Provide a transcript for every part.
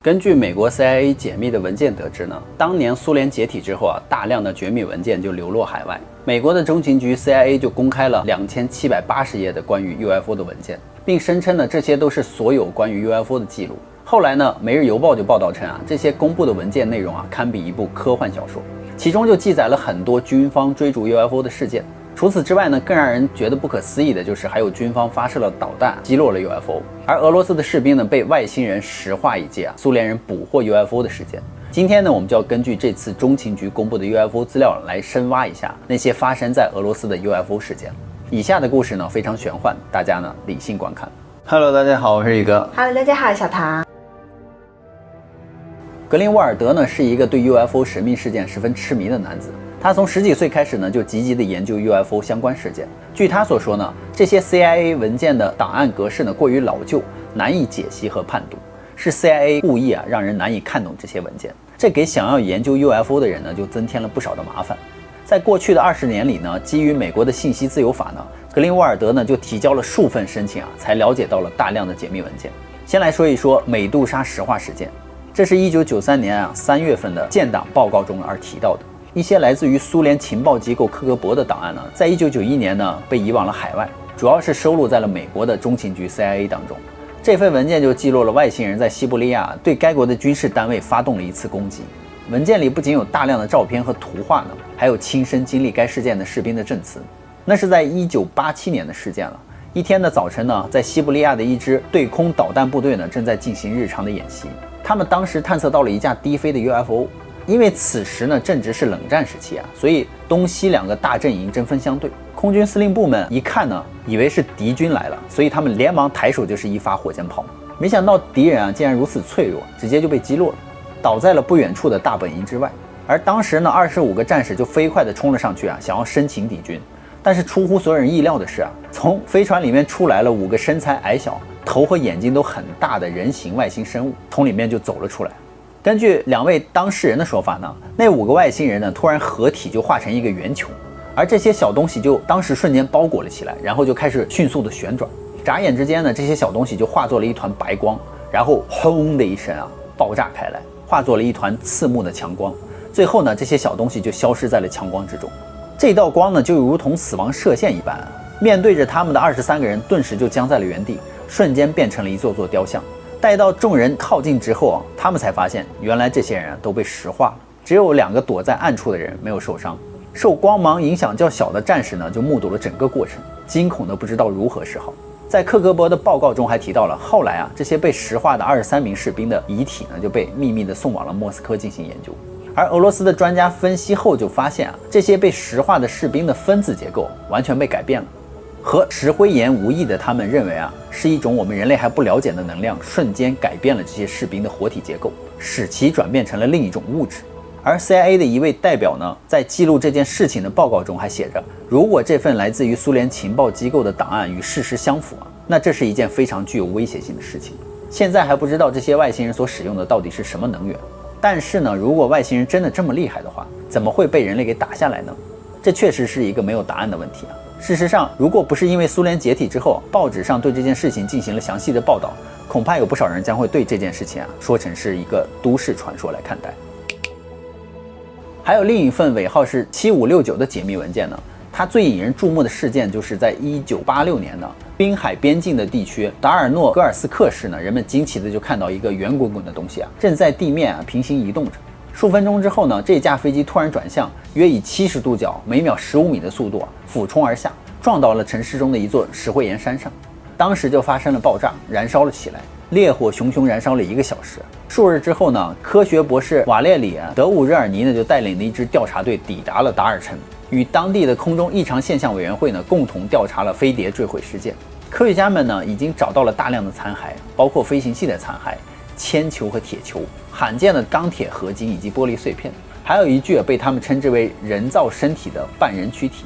根据美国 CIA 解密的文件得知呢，当年苏联解体之后大量的绝密文件就流落海外。美国的中情局 CIA 就公开了2780页的关于 UFO 的文件，并声称呢这些都是所有关于 UFO 的记录。后来呢，《每日邮报》就报道称这些公布的文件内容堪比一部科幻小说，其中就记载了很多军方追逐 UFO 的事件。除此之外呢，更让人觉得不可思议的就是还有军方发射了导弹击落了 UFO， 而俄罗斯的士兵呢被外星人石化以及苏联人捕获 UFO 的事件。今天呢，我们就要根据这次中情局公布的 UFO 资料来深挖一下那些发生在俄罗斯的 UFO 事件。以下的故事呢非常玄幻，大家呢理性观看。Hello， 大家好，我是宇哥。Hello， 大家好，小唐。格林沃尔德呢是一个对 UFO 神秘事件十分痴迷的男子。他从10几岁开始呢，就积极地研究 UFO 相关事件。据他所说呢，这些 CIA 文件的档案格式呢过于老旧，难以解析和判读，是 CIA 故意让人难以看懂这些文件。这给想要研究 UFO 的人呢，就增添了不少的麻烦。在过去的20年里呢，基于美国的信息自由法呢，格林沃尔德呢就提交了数份申请才了解到了大量的解密文件。先来说一说美杜莎石化事件，这是1993年3月份的建党报告中而提到的。一些来自于苏联情报机构克格勃的档案呢，在1991年呢被移往了海外，主要是收录在了美国的中情局 CIA 当中。这份文件就记录了外星人在西伯利亚对该国的军事单位发动了一次攻击。文件里不仅有大量的照片和图画呢，还有亲身经历该事件的士兵的证词。那是在1987年的事件了。一天的早晨呢，在西伯利亚的一支对空导弹部队呢正在进行日常的演习。他们当时探测到了一架低飞的 UFO。因为此时呢正值是冷战时期所以东西两个大阵营针锋相对。空军司令部们一看呢，以为是敌军来了，所以他们连忙抬手就是一发火箭炮。没想到敌人竟然如此脆弱，直接就被击落了，倒在了不远处的大本营之外。而当时呢，25个战士就飞快地冲了上去想要生擒敌军。但是出乎所有人意料的是从飞船里面出来了5个身材矮小、头和眼睛都很大的人形外星生物，从里面就走了出来。根据2位当事人的说法呢，那5个外星人呢突然合体就化成一个圆球，而这些小东西就当时瞬间包裹了起来，然后就开始迅速的旋转。眨眼之间呢，这些小东西就化作了一团白光，然后轰的一声爆炸开来，化作了一团刺目的强光。最后呢，这些小东西就消失在了强光之中。这道光呢就如同死亡射线一般面对着他们的23个人顿时就僵在了原地，瞬间变成了一座座雕像。待到众人靠近之后他们才发现原来这些人都被石化了，只有2个躲在暗处的人没有受伤。受光芒影响较小的战士呢，就目睹了整个过程，惊恐的不知道如何是好。在克格勃的报告中还提到了，后来这些被石化的23名士兵的遗体呢，就被秘密的送往了莫斯科进行研究。而俄罗斯的专家分析后就发现这些被石化的士兵的分子结构完全被改变了。和石灰岩无异的他们认为是一种我们人类还不了解的能量瞬间改变了这些士兵的活体结构，使其转变成了另一种物质。而 CIA 的一位代表呢，在记录这件事情的报告中还写着，如果这份来自于苏联情报机构的档案与事实相符那这是一件非常具有威胁性的事情。现在还不知道这些外星人所使用的到底是什么能源，但是呢，如果外星人真的这么厉害的话，怎么会被人类给打下来呢？这确实是一个没有答案的问题事实上，如果不是因为苏联解体之后报纸上对这件事情进行了详细的报道，恐怕有不少人将会对这件事情说成是一个都市传说来看待。还有另一份尾号是7569的解密文件呢，它最引人注目的事件就是在1986年呢，滨海边境的地区达尔诺戈尔斯克市呢，人们惊奇的就看到一个圆滚滚的东西正在地面平行移动着。数分钟之后呢，这架飞机突然转向，约以70度角，每秒15米的速度俯冲而下，撞到了城市中的一座石灰岩山上。当时就发生了爆炸，燃烧了起来，烈火熊熊燃烧了1个小时。数日之后呢，科学博士瓦列里·德伍日尔尼呢就带领了一支调查队抵达了达尔城，与当地的空中异常现象委员会呢共同调查了飞碟坠毁事件。科学家们呢已经找到了大量的残骸，包括飞行器的残骸、铅球和铁球、罕见的钢铁合金以及玻璃碎片，还有一具被他们称之为人造身体的半人躯体。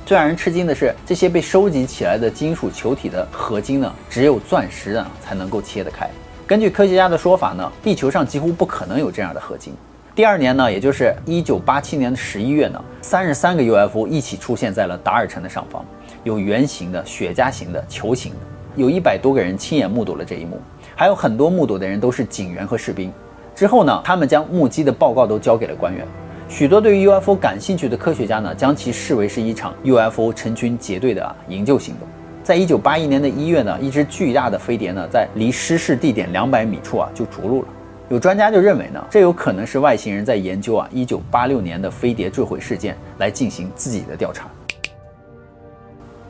最让人吃惊的是，这些被收集起来的金属球体的合金呢，只有钻石才能够切得开。根据科学家的说法呢，地球上几乎不可能有这样的合金。第2年呢，也就是1987年的11月呢，33个 UFO 一起出现在了达尔城的上方，有圆形的、雪茄形的、球形的，有100多个人亲眼目睹了这一幕。还有很多目睹的人都是警员和士兵。之后呢，他们将目击的报告都交给了官员。许多对于 UFO 感兴趣的科学家呢，将其视为是一场 UFO 成群结队的营救行动。在1981年的1月呢，一只巨大的飞碟呢，在离失事地点200米处就着陆了。有专家就认为呢，这有可能是外星人在研究1986年的飞碟坠毁事件来进行自己的调查。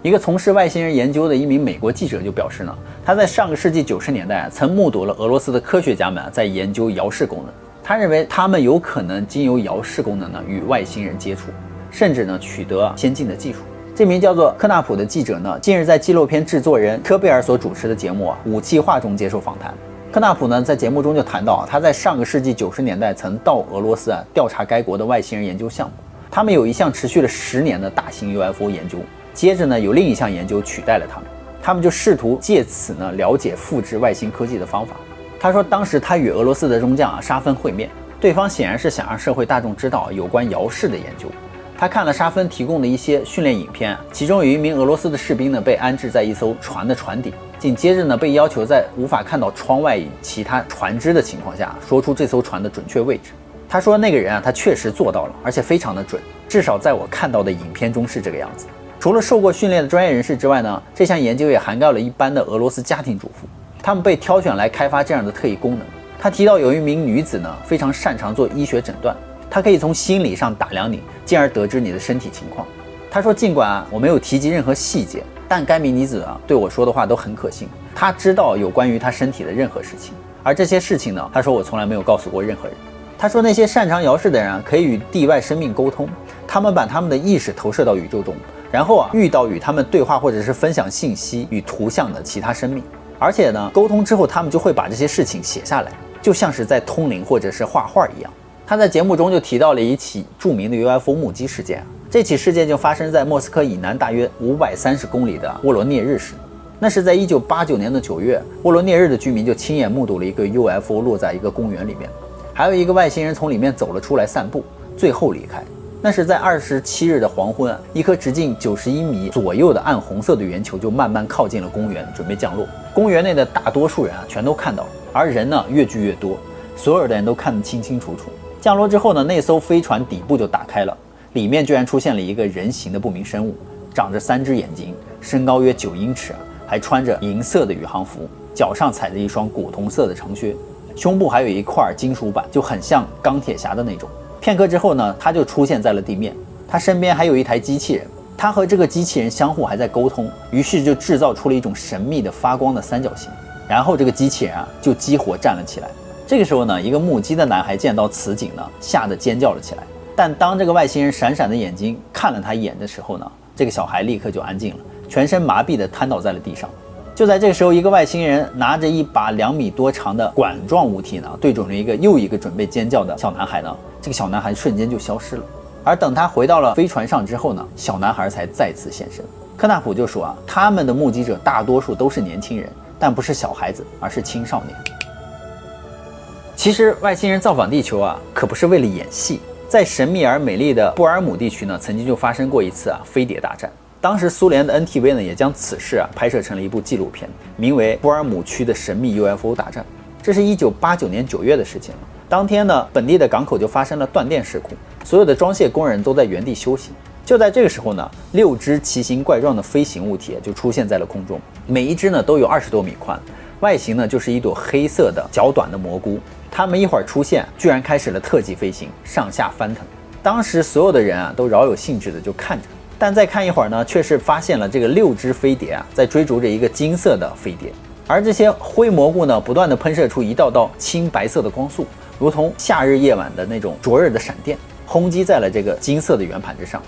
一个从事外星人研究的一名美国记者就表示呢，他在上个世纪90年代曾目睹了俄罗斯的科学家们在研究遥视功能。他认为他们有可能经由遥视功能呢与外星人接触，甚至呢取得先进的技术。这名叫做科纳普的记者呢，近日在纪录片制作人科贝尔所主持的节目《武器化》中接受访谈。科纳普呢在节目中就谈到他在上个世纪90年代曾到俄罗斯调查该国的外星人研究项目。他们有一项持续了10年的大型 UFO 研究，接着呢有另一项研究取代了他们。他们就试图借此呢了解复制外星科技的方法。他说，当时他与俄罗斯的中将沙芬会面，对方显然是想让社会大众知道有关遥视的研究。他看了沙芬提供的一些训练影片，其中有一名俄罗斯的士兵呢被安置在一艘船的船底，紧接着呢被要求在无法看到窗外与其他船只的情况下说出这艘船的准确位置。他说那个人他确实做到了，而且非常的准，至少在我看到的影片中是这个样子。除了受过训练的专业人士之外呢，这项研究也涵盖了一般的俄罗斯家庭主妇，他们被挑选来开发这样的特异功能。他提到有一名女子呢非常擅长做医学诊断，她可以从心理上打量你，进而得知你的身体情况。他说，尽管我没有提及任何细节，但该名女子对我说的话都很可信，她知道有关于她身体的任何事情，而这些事情呢，她说我从来没有告诉过任何人。他说，那些擅长遥视的人可以与地外生命沟通，他们把他们的意识投射到宇宙中，然后遇到与他们对话或者是分享信息与图像的其他生命，而且呢，沟通之后他们就会把这些事情写下来，就像是在通灵或者是画画一样。他在节目中就提到了一起著名的 UFO 目击事件，这起事件就发生在莫斯科以南大约530公里的沃罗涅日市。那是在1989年的9月，沃罗涅日的居民就亲眼目睹了一个 UFO 落在一个公园里面，还有一个外星人从里面走了出来散步，最后离开。那是在27日的黄昏，一颗直径91米左右的暗红色的圆球就慢慢靠近了公园，准备降落。公园内的大多数人全都看到了，而人呢越聚越多，所有的人都看得清清楚楚。降落之后呢，那艘飞船底部就打开了，里面居然出现了一个人形的不明生物，长着3只眼睛，身高约9英尺，还穿着银色的宇航服，脚上踩着一双古铜色的长靴，胸部还有一块金属板，就很像钢铁侠的那种。片刻之后呢，他就出现在了地面，他身边还有一台机器人，他和这个机器人相互还在沟通，于是就制造出了一种神秘的发光的三角形，然后这个机器人就激活站了起来。这个时候呢，一个目击的男孩见到此景呢，吓得尖叫了起来。但当这个外星人闪闪的眼睛看了他一眼的时候呢，这个小孩立刻就安静了，全身麻痹地瘫倒在了地上。就在这个时候，一个外星人拿着一把2米多长的管状物体呢，对准了又一个准备尖叫的小男孩呢，这个小男孩瞬间就消失了。而等他回到了飞船上之后呢，小男孩才再次现身。科纳普就说他们的目击者大多数都是年轻人，但不是小孩子，而是青少年。其实外星人造访地球可不是为了演戏。在神秘而美丽的布尔姆地区呢，曾经就发生过一次飞碟大战。当时苏联的 NTV 呢，也将此事拍摄成了一部纪录片，名为《布尔姆区的神秘 UFO 大战》。这是1989年9月的事情了。当天呢，本地的港口就发生了断电事故，所有的装卸工人都在原地休息。就在这个时候呢，6只奇形怪状的飞行物体就出现在了空中，每一只呢都有20多米宽，外形呢就是一朵黑色的较短的蘑菇。它们一会儿出现，居然开始了特技飞行，上下翻腾。当时所有的人都饶有兴致的就看着，但再看一会儿呢，却是发现了这个6只飞碟在追逐着一个金色的飞碟，而这些灰蘑菇呢，不断的喷射出一道道青白色的光束，如同夏日夜晚的那种灼热的闪电，轰击在了这个金色的圆盘之上。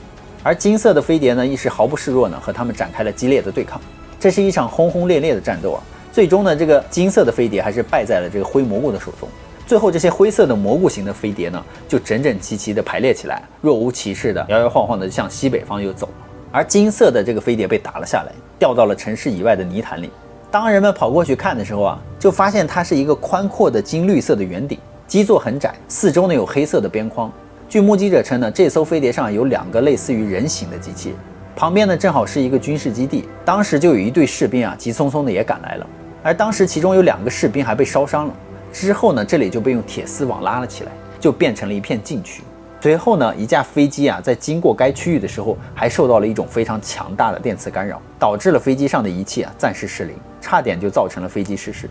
而金色的飞碟呢，亦是毫不示弱呢，和他们展开了激烈的对抗。这是一场轰轰烈烈的战斗最终呢，这个金色的飞碟还是败在了这个灰蘑菇的手中。最后这些灰色的蘑菇型的飞碟呢，就整整齐齐地排列起来，若无其事的摇摇晃晃地向西北方又走了。而金色的这个飞碟被打了下来，掉到了城市以外的泥潭里。当人们跑过去看的时候就发现它是一个宽阔的金绿色的圆顶，基座很窄，四周呢有黑色的边框。据目击者称呢，这艘飞碟上有2个类似于人形的机器人，旁边呢正好是一个军事基地，当时就有一队士兵急匆匆的也赶来了。而当时其中有2个士兵还被烧伤了。之后呢，这里就被用铁丝网拉了起来，就变成了一片禁区。随后呢，一架飞机在经过该区域的时候，还受到了一种非常强大的电磁干扰，导致了飞机上的仪器暂时失灵，差点就造成了飞机失事。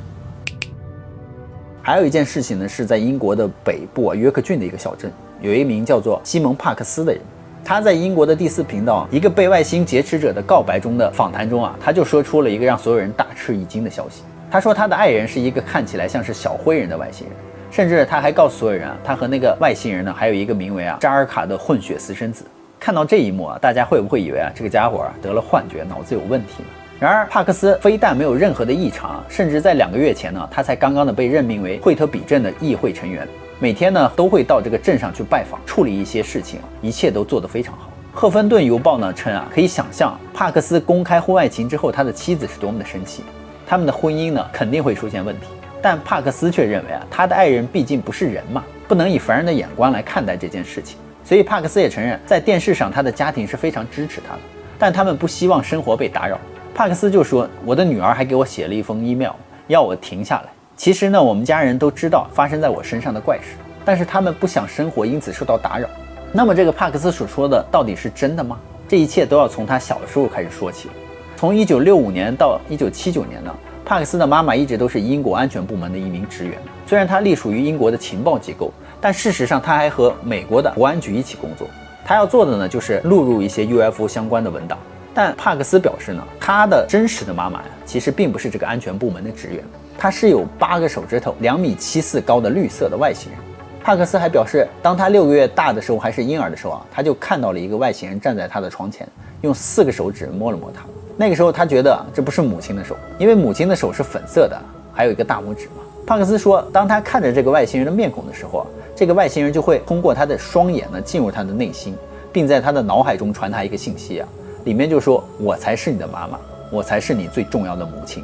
还有一件事情呢，是在英国的北部约克郡的一个小镇，有一名叫做西蒙·帕克斯的人。他在英国的第4频道一个被外星劫持者的告白中的访谈中他就说出了一个让所有人大吃一惊的消息。他说他的爱人是一个看起来像是小灰人的外星人，甚至他还告诉所有人他和那个外星人呢还有一个名为扎尔卡的混血私生子。看到这一幕大家会不会以为这个家伙得了幻觉，脑子有问题呢？然而帕克斯非但没有任何的异常，甚至在2个月前呢，他才刚刚的被任命为惠特比镇的议会成员，每天呢都会到这个镇上去拜访，处理一些事情，一切都做得非常好。赫芬顿邮报呢称可以想象帕克斯公开婚外情之后，他的妻子是多么的生气，他们的婚姻呢肯定会出现问题。但帕克斯却认为他的爱人毕竟不是人嘛，不能以凡人的眼光来看待这件事情。所以帕克斯也承认，在电视上他的家庭是非常支持他的，但他们不希望生活被打扰。帕克斯就说，我的女儿还给我写了一封 email， 要我停下来。其实呢，我们家人都知道发生在我身上的怪事，但是他们不想生活因此受到打扰。那么这个帕克斯所说的到底是真的吗？这一切都要从他小的时候开始说起。从1965年到1979年呢，帕克斯的妈妈一直都是英国安全部门的一名职员。虽然他隶属于英国的情报机构，但事实上他还和美国的国安局一起工作。他要做的呢，就是录入一些 UFO 相关的文档。但帕克斯表示呢，他的真实的妈妈其实并不是这个安全部门的职员，她是有8个手指头、2.74米高的绿色的外星人。帕克斯还表示，当他6个月大的时候，还是婴儿的时候他就看到了一个外星人站在他的床前，用4个手指摸了摸他。那个时候他觉得这不是母亲的手，因为母亲的手是粉色的，还有一个大拇指嘛。帕克斯说，当他看着这个外星人的面孔的时候这个外星人就会通过他的双眼呢进入他的内心，并在他的脑海中传达一个信息里面就说，我才是你的妈妈，我才是你最重要的母亲。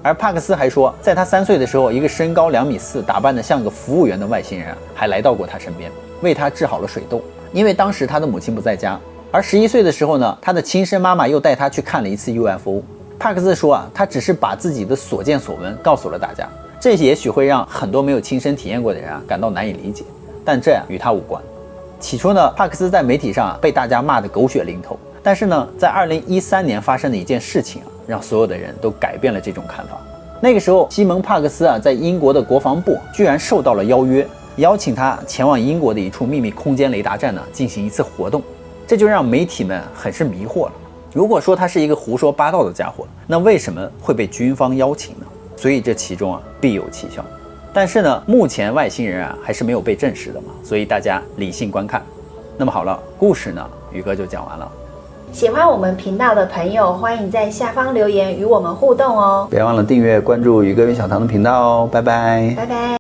而帕克斯还说，在他3岁的时候，一个身高2.4米、打扮得像个服务员的外星人还来到过他身边，为他治好了水痘。因为当时他的母亲不在家。而11岁的时候呢，他的亲生妈妈又带他去看了一次 UFO。帕克斯说他只是把自己的所见所闻告诉了大家，这也许会让很多没有亲身体验过的人感到难以理解，但这与他无关。起初呢，帕克斯在媒体上被大家骂得狗血淋头，但是呢，在2013年发生的一件事情让所有的人都改变了这种看法。那个时候，西蒙·帕克斯在英国的国防部居然受到了邀约，邀请他前往英国的一处秘密空间雷达站进行一次活动，这就让媒体们很是迷惑了。如果说他是一个胡说八道的家伙，那为什么会被军方邀请呢？所以这其中必有蹊跷。但是呢，目前外星人还是没有被证实的嘛，所以大家理性观看。那么好了，故事呢，宇哥就讲完了。喜欢我们频道的朋友，欢迎在下方留言与我们互动哦。别忘了订阅关注宇哥与小唐的频道哦，拜拜，拜拜。